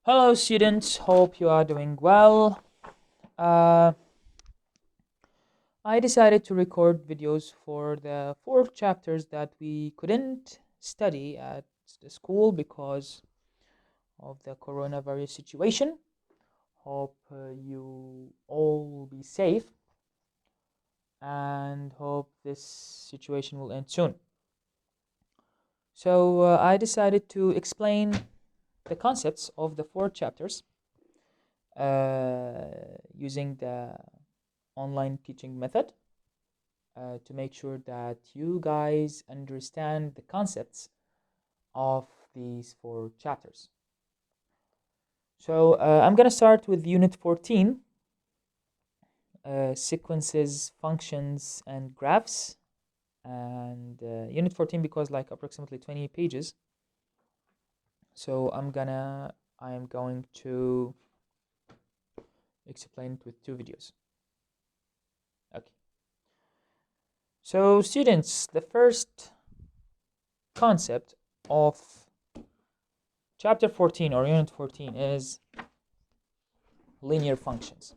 Hello, students. Hope you are doing well. Uh, I decided to record videos for the 4 chapters that we couldn't study at the school because of the coronavirus situation. Hope you all will be safe and hope this situation will end soon. So, I decided to explain the concepts of the 4 chapters using the online teaching method to make sure that you guys understand the concepts of these 4 chapters. So I'm going to start with Unit 14, sequences, functions, and graphs. And Unit 14 because like approximately 20 pages. So I am going to explain it with 2 videos. Okay. So students, the first concept of chapter 14 or unit 14 is linear functions.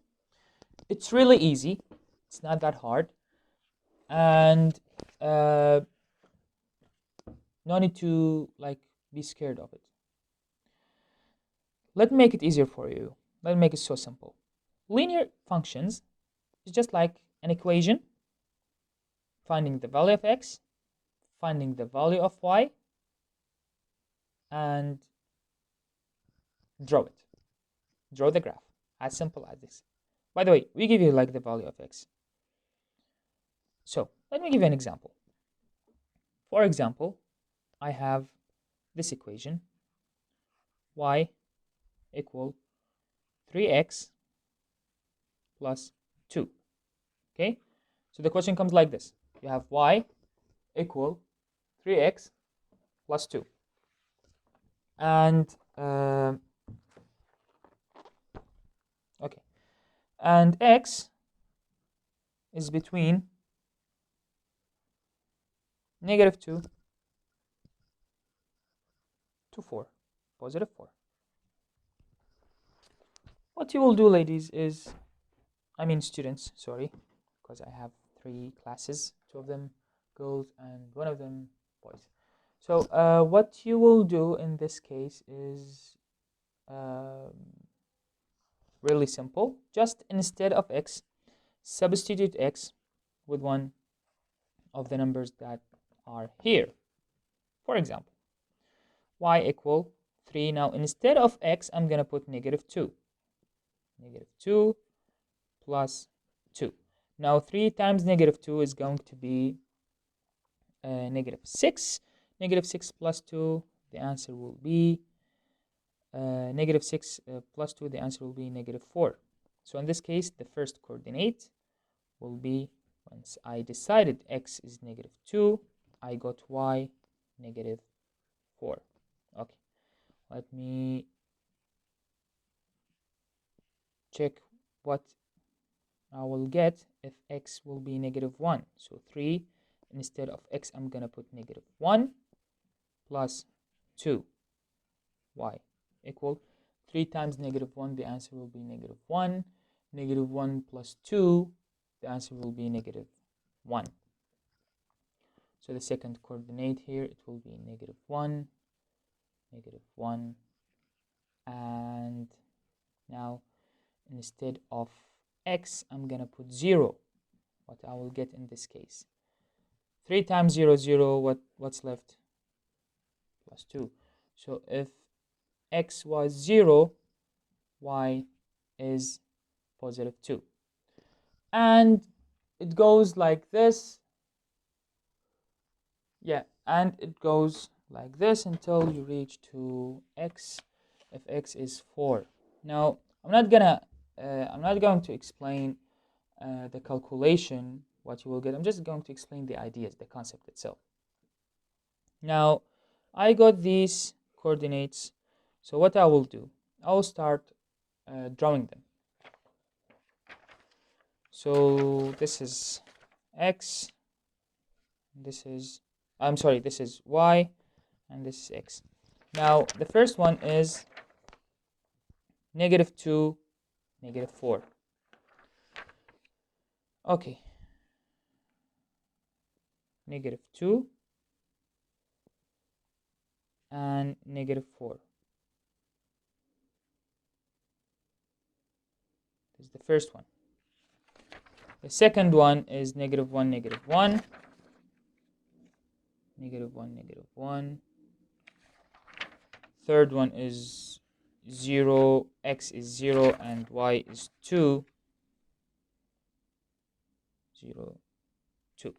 It's really easy. It's not that hard. And no need to be scared of it. Let me make it easier for you. Let me make it so simple. Linear functions is just like an equation, finding the value of x, finding the value of y, and draw it. Draw the graph. As simple as this. By the way, we give you like the value of x. So let me give you an example. For example, I have this equation, y equal 3x plus 2. Okay, so the question comes like this. You have y equal 3x plus 2. And okay, and x is between -2 to 4, positive 4. What you will do, ladies, is, students, sorry, because I have 3 classes, 2 of them girls and 1 of them boys. So what you will do in this case is really simple. Just instead of x, substitute x with one of the numbers that are here. For example, y equal 3. Now instead of x, I'm going to put -2. -2 plus 2. Now 3 times -2 is going to be -6. -6 plus 2, the answer will be -6 plus 2, the answer will be -4. So in this case, the first coordinate will be, once I decided x is -2, I got y -4. Okay, let me check what I will get if x will be -1. So 3, instead of x, I'm going to put -1 plus 2, y equal 3 times -1, the answer will be -1. -1 plus 2, the answer will be -1. So the second coordinate here, it will be -1, -1, and now instead of x, I'm gonna put 0. What I will get in this case, 3 times 0, 0, what's left? Plus 2. So if x was 0, y is positive 2. And it goes like this. Yeah, and it goes like this until you reach to x, if x is 4. Now, I'm not going to explain the calculation, what you will get. I'm just going to explain the ideas, the concept itself. Now, I got these coordinates. So what I will do, I will start drawing them. So this is x, this is y, and this is x. Now the first one is -2, -4. Okay, -2 and -4. This is the first one. The second one is -1, -1, -1, -1. Third one is 0, x is 0, and y is 2. 0, 2.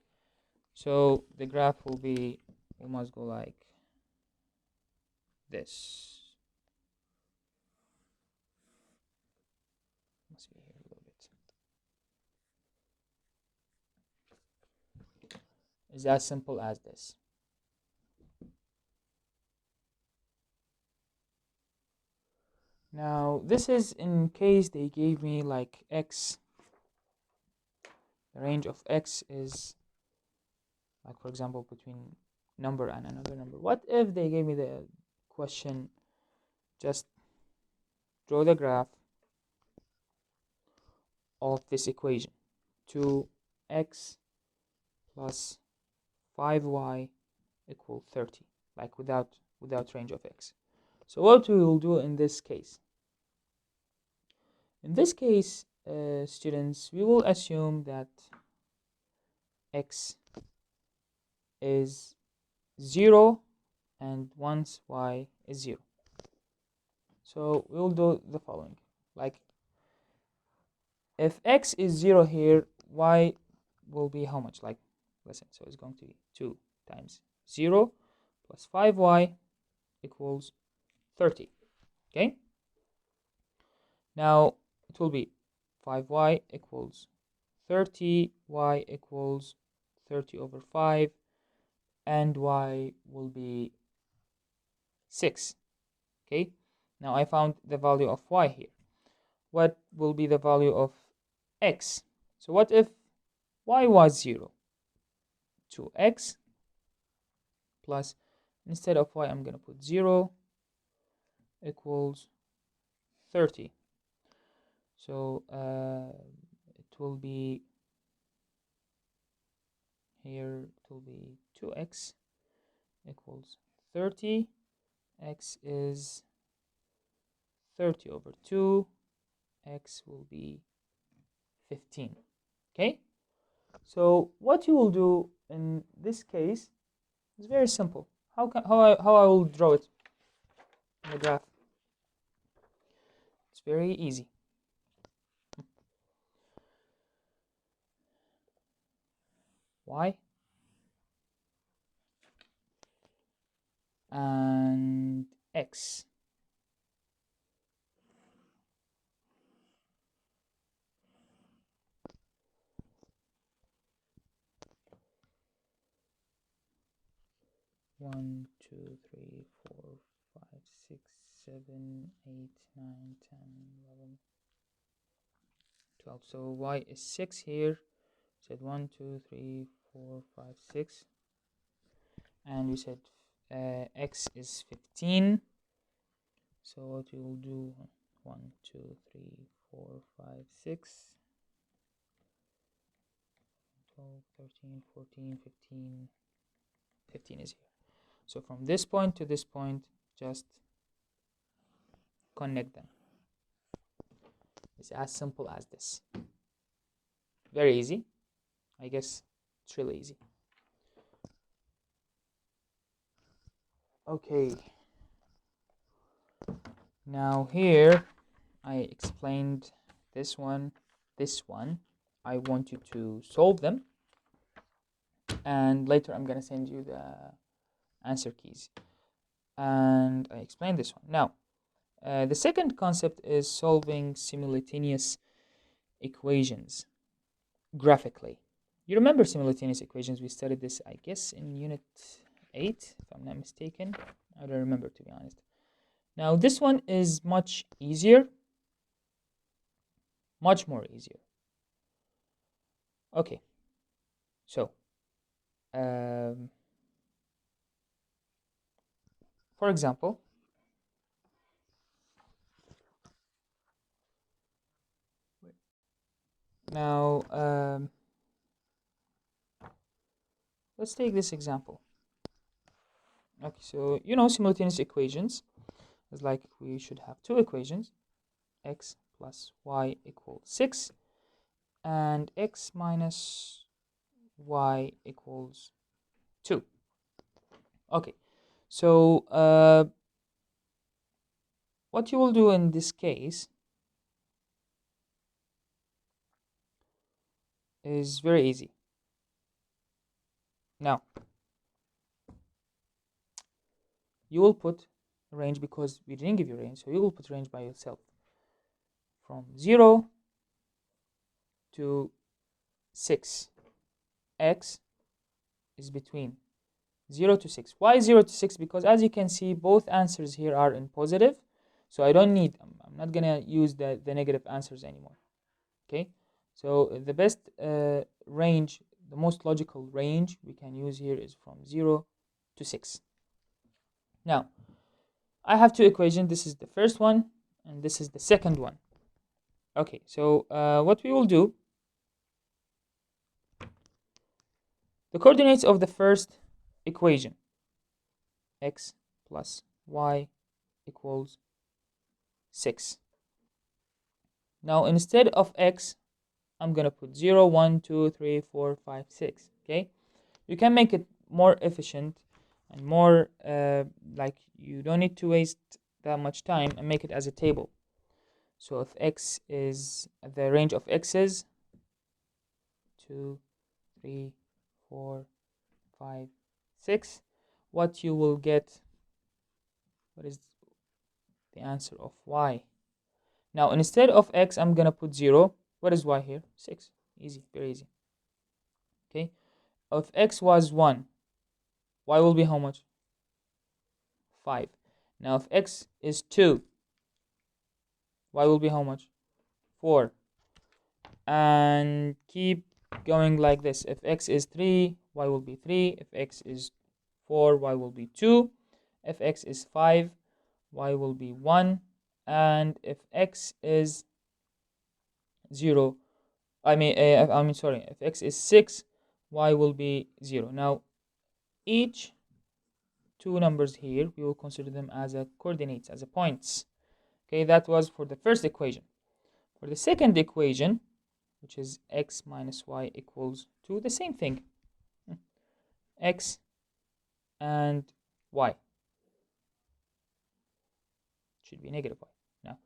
So the graph will be, we must go like this. Must be here a little bit. It's as simple as this. Now this is in case they gave me like x, the range of x is like, for example, between number and another number. What if they gave me the question, just draw the graph of this equation, 2x plus 5y equal 30, like without range of x. So what we will do in this case? In this case, students, we will assume that x is 0 and once y is 0. So we will do the following. Like, if x is 0 here, y will be how much? Like, listen, so it's going to be 2 times 0 plus 5y equals 30. Okay? Now, it will be 5y equals 30, y equals 30 over 5, and y will be 6. Okay? Now, I found the value of y here. What will be the value of x? So what if y was 0? 2x plus, instead of y, I'm going to put 0 equals 30. So it will be here, it will be 2x equals 30. X is 30 over 2. X will be 15. Okay? So what you will do in this case is very simple. How I will draw it in the graph? It's very easy. Y and x. One, two, three, 4, 5, 6, 7, 8, 9, 10, 11, 12. So y is 6 here. We said 1, 2, 3, 4, 5, 6. And we said x is 15. So what we will do, 1, 2, 3, 4, 5, 6, 12, 13, 14, 15. 15 is here. So from this point to this point, just connect them. It's as simple as this. Very easy. I guess it's really easy. Okay. Now here, I explained this one. I want you to solve them. And later I'm going to send you the answer keys. And I explained this one. Now, the second concept is solving simultaneous equations graphically. You remember simultaneous equations? We studied this, I guess, in Unit 8, if I'm not mistaken. I don't remember, to be honest. Now, this one is much easier. Much more easier. Okay. So, for example, Now, let's take this example. Okay, so simultaneous equations is like we should have two equations, x plus y equals 6 and x minus y equals 2. Okay, so what you will do in this case is very easy. Now, you will put a range because we didn't give you a range, so you will put range by yourself from 0 to 6. X is between 0 to 6. Why 0 to 6? Because as you can see, both answers here are in positive, so I'm not gonna use the negative answers anymore. Okay, so the best range, the most logical range we can use here is from 0 to 6. Now, I have two equations. This is the first one, and this is the second one. Okay, so what we will do, the coordinates of the first equation, x plus y equals 6. Now, instead of x, I'm going to put 0, 1, 2, 3, 4, 5, 6. Okay, you can make it more efficient and more like you don't need to waste that much time and make it as a table. So if x is the range of x's 2, 3, 4, 5, 6, what you will get, what is the answer of y? Now, instead of x, I'm gonna put 0. What is y here? 6. Easy, very easy. Okay, if x was 1, y will be how much? 5. Now, if x is 2, y will be how much? 4. And keep going like this. If x is 3, y will be 3. If x is 4, y will be 2. If x is 5, y will be 1. And if x is 0, sorry, if x is 6, y will be 0. Now, each two numbers here, we will consider them as a coordinates, as a points. Okay, that was for the first equation. For the second equation, which is x minus y equals 2, the same thing. X and y should be negative y. Now,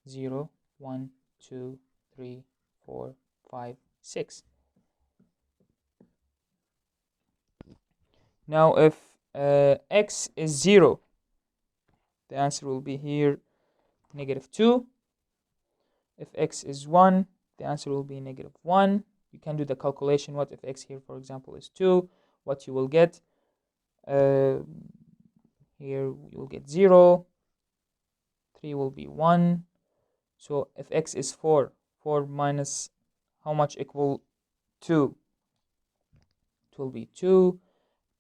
0, 1, 2, 3, 4, 5, 6. Now, if x is 0, the answer will be here negative 2. If x is 1, the answer will be negative 1. You can do the calculation. What if x here, for example, is 2? What you will get? Here you will get 0. 3 will be 1. So if x is 4, 4 minus how much equal 2? It will be 2.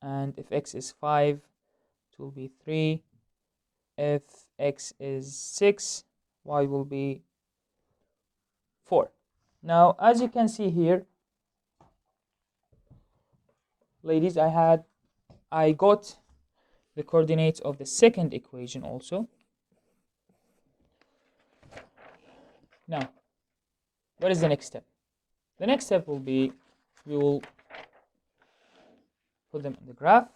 And if x is 5, it will be 3. If x is 6, y will be 4. Now, as you can see here, ladies, I got the coordinates of the second equation also. Now, what is the next step? The next step will be, we will put them in the graph.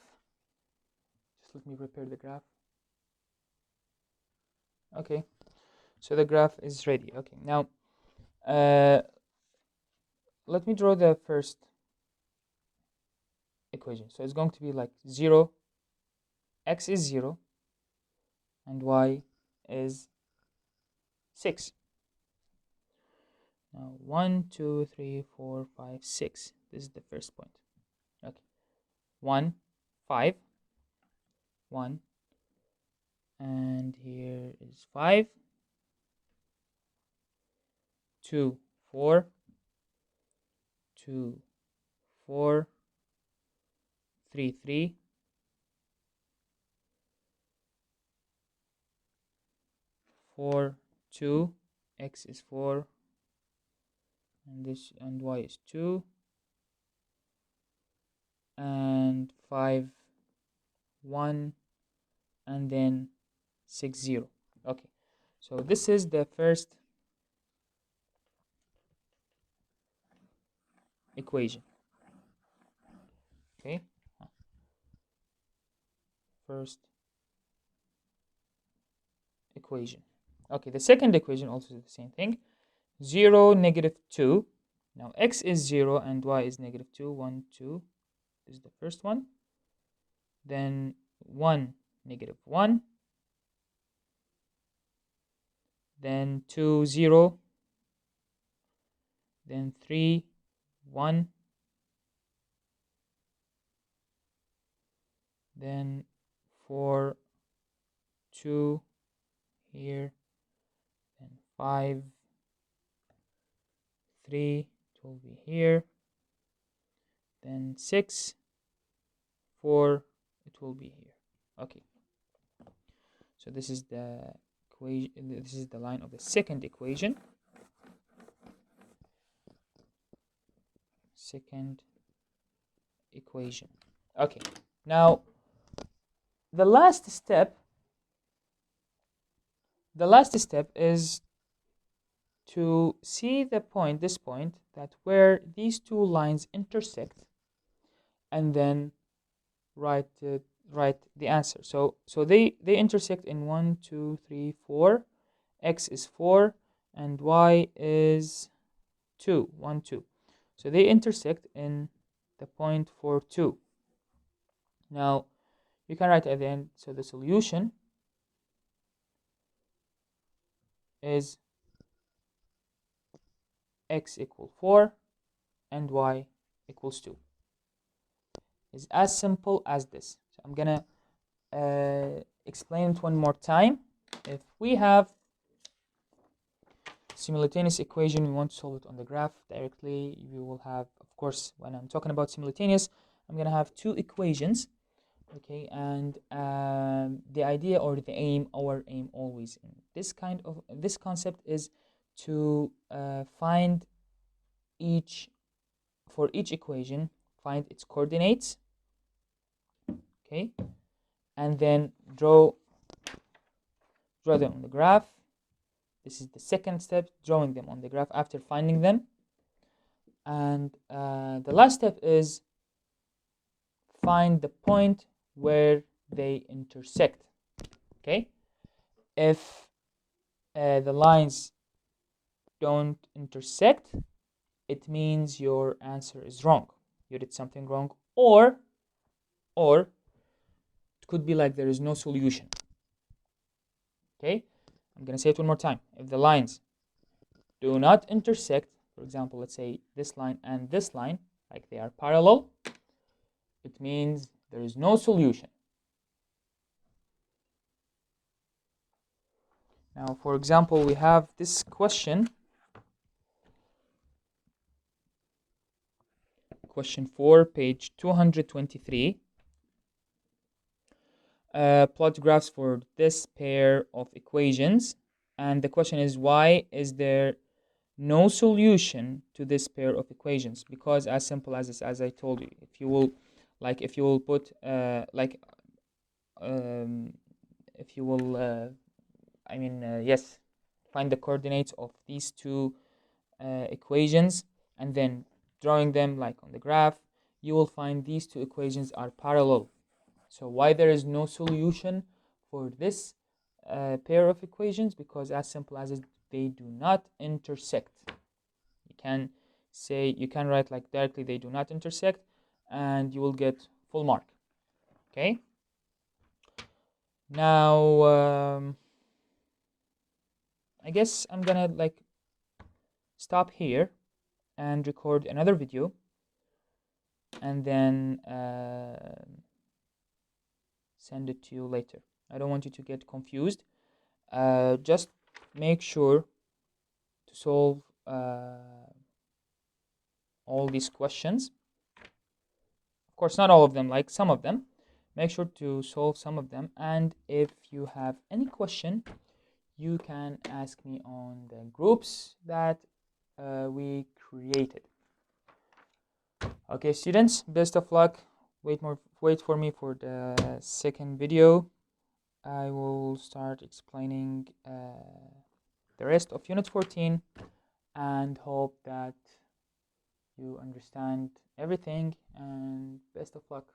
Just let me prepare the graph. Okay, so the graph is ready. Okay, now let me draw the first equation. So it's going to be like 0, x is 0, and y is 6. Now 1, 2, 3, 4, 5, 6. This is the first point. Okay, 1, 5, 1, and here is 5, 2, 4, 2, 4, 3, 3, 4, 2, x is 4 and y is 2 and 5 1 and then 6 0. Okay, so this is the first equation. Okay, first equation. Okay, the second equation also is the same thing. 0 negative 2. Now x is 0 and y is negative 2. 1 2 is the first one. Then 1 negative 1. Then 2 0. Then 3 1. Then 4 2 here. Then 5 3, it will be here. Then 6 4, it will be here. Okay, so this is the equation. This is the line of the second equation. Second equation. Okay, now the last step is to see the point, this point, that where these two lines intersect, and then write the answer. So they intersect in 1 2 3 4. X is 4 and y is 2 1 2. So they intersect in the point 4 2. Now you can write at the end, so the solution is x equals 4 and y equals 2. It's as simple as this. So I'm gonna explain it one more time. If we have simultaneous equation, we want to solve it on the graph directly. You will have, of course, when I'm talking about simultaneous, I'm gonna have two equations. Okay, and the idea or the aim, our aim always in this concept is to find for each equation, find its coordinates. Okay, and then draw them on the graph. This is the second step, drawing them on the graph after finding them. And the last step is find the point where they intersect. Okay, if the lines don't intersect, it means your answer is wrong. You did something wrong, or it could be like there is no solution. Okay, I'm gonna say it one more time. If the lines do not intersect, for example, let's say this line and this line, like they are parallel, it means there is no solution. Now, for example, we have this question. Question 4, page 223. Plot graphs for this pair of equations. And the question is, why is there no solution to this pair of equations? Because as simple as this, as I told you, if you will put yes, find the coordinates of these two equations, and then drawing them like on the graph, you will find these two equations are parallel. So why there is no solution for this pair of equations? Because as simple as it, they do not intersect. You can write like directly, they do not intersect, and you will get full mark. Okay, now I guess I'm gonna stop here and record another video, and then send it to you later. I don't want you to get confused. Just make sure to solve all these questions. Of course, not all of them, like some of them. Make sure to solve some of them, and if you have any question, you can ask me on the groups that we created. Okay, students, best of luck. Wait for me for the second video. I will start explaining the rest of Unit 14 and hope that you understand everything, and best of luck.